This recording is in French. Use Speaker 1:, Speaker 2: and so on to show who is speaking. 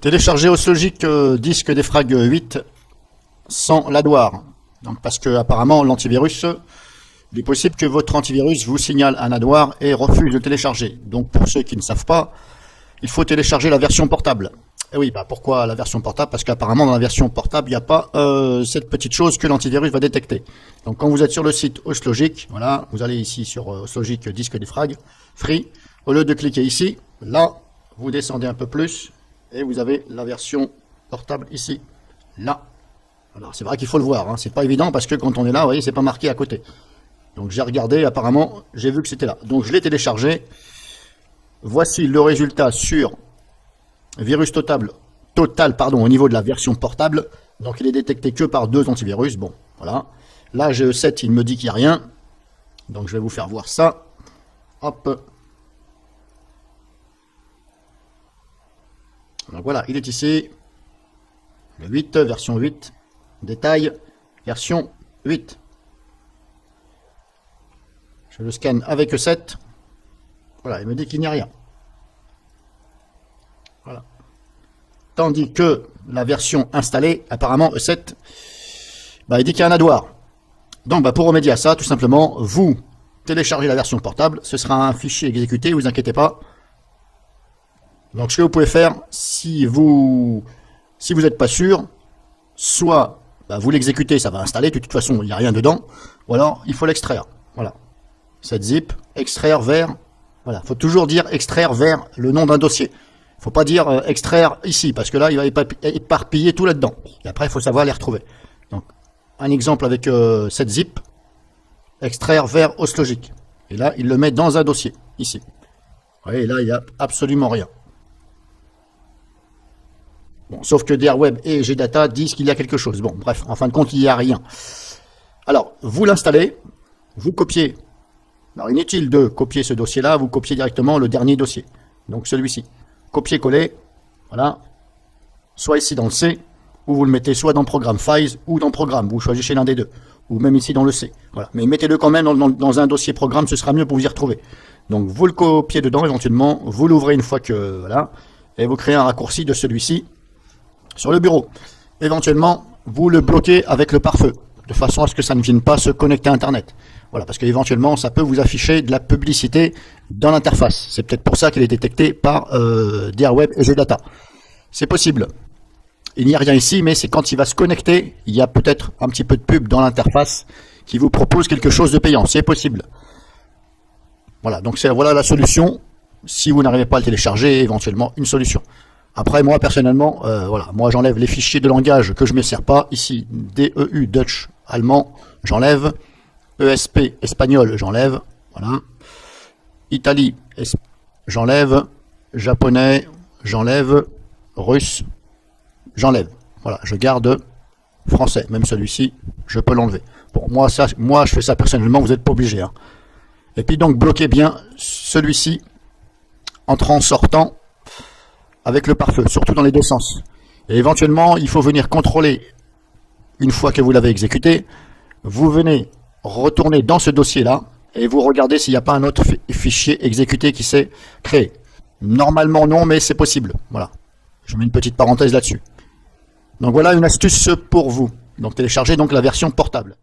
Speaker 1: Télécharger Oslogic disque defrag 8 sans l'adware. Donc parce que apparemment l'antivirus, il est possible que votre antivirus vous signale un adware et refuse de télécharger. Donc pour ceux qui ne savent pas, il faut télécharger la version portable. Et oui, bah pourquoi la version portable? Parce qu'apparemment dans la version portable, il n'y a pas cette petite chose que l'antivirus va détecter. Donc quand vous êtes sur le site Oslogic, voilà, vous allez ici sur Oslogic disque defrag free. Au lieu de cliquer ici, là, vous descendez un peu plus et vous avez la version portable ici, là. Alors c'est vrai qu'il faut le voir, hein. C'est pas évident parce que quand on est là, vous voyez, c'est pas marqué à côté. Donc j'ai regardé, apparemment, j'ai vu que c'était là. Donc je l'ai téléchargé. Voici le résultat sur virus total, au niveau de la version portable. Donc il est détecté que par 2 antivirus. Bon, voilà. Là, j'ai E7, il me dit qu'il n'y a rien. Donc je vais vous faire voir ça. Hop. Donc voilà, il est ici. Le 8, version 8. Détail, version 8. Je le scanne avec E7. Voilà, il me dit qu'il n'y a rien. Voilà. Tandis que la version installée, apparemment E7, bah, il dit qu'il y a un adware. Donc bah, pour remédier à ça, tout simplement, vous téléchargez la version portable. Ce sera un fichier exécuté, vous inquiétez pas. Donc ce que vous pouvez faire, si vous n'êtes pas sûr, soit bah, vous l'exécutez, ça va installer, de toute façon il n'y a rien dedans, ou alors il faut l'extraire. Voilà. Cette zip, extraire vers, voilà, faut toujours dire extraire vers le nom d'un dossier. Faut pas dire extraire ici, parce que là il va éparpiller tout là-dedans. Et après il faut savoir les retrouver. Donc un exemple avec cette zip, extraire vers Oslogic. Et là il le met dans un dossier, ici. Vous voyez, là il n'y a absolument rien. Bon, sauf que DRWeb et GData disent qu'il y a quelque chose. Bon, bref, en fin de compte, il n'y a rien. Alors, vous l'installez, vous copiez. Alors, inutile de copier ce dossier-là, vous copiez directement le dernier dossier. Donc, celui-ci. Copier-coller, voilà. Soit ici dans le C, ou vous le mettez soit dans Programme Files, ou dans Programme. Vous choisissez l'un des deux. Ou même ici dans le C. Voilà. Mais mettez-le quand même dans un dossier Programme, ce sera mieux pour vous y retrouver. Donc, vous le copiez dedans, éventuellement. Vous l'ouvrez une fois que, voilà. Et vous créez un raccourci de celui-ci sur le bureau. Éventuellement, vous le bloquez avec le pare-feu, de façon à ce que ça ne vienne pas se connecter à Internet. Voilà, parce qu'éventuellement, ça peut vous afficher de la publicité dans l'interface. C'est peut-être pour ça qu'il est détecté par DRWeb et GData. C'est possible. Il n'y a rien ici, mais c'est quand il va se connecter, il y a peut-être un petit peu de pub dans l'interface qui vous propose quelque chose de payant. C'est possible. Voilà, donc voilà la solution. Si vous n'arrivez pas à le télécharger, éventuellement une solution. Après, moi, personnellement, voilà, moi, j'enlève les fichiers de langage que je ne me sers pas. Ici, DEU, Dutch, allemand, j'enlève. ESP, espagnol, j'enlève. Voilà. Italie, j'enlève. Japonais, j'enlève. Russe, j'enlève. Voilà, je garde français. Même celui-ci, je peux l'enlever. Bon, moi, je fais ça personnellement, vous n'êtes pas obligé. Hein. Et puis, donc, bloquez bien celui-ci, entrant, sortant, avec le pare-feu, surtout dans les deux sens. Et éventuellement, il faut venir contrôler, une fois que vous l'avez exécuté, vous venez retourner dans ce dossier-là, et vous regardez s'il n'y a pas un autre fichier exécuté qui s'est créé. Normalement non, mais c'est possible. Voilà. Je mets une petite parenthèse là-dessus. Donc voilà une astuce pour vous. Donc téléchargez donc la version portable.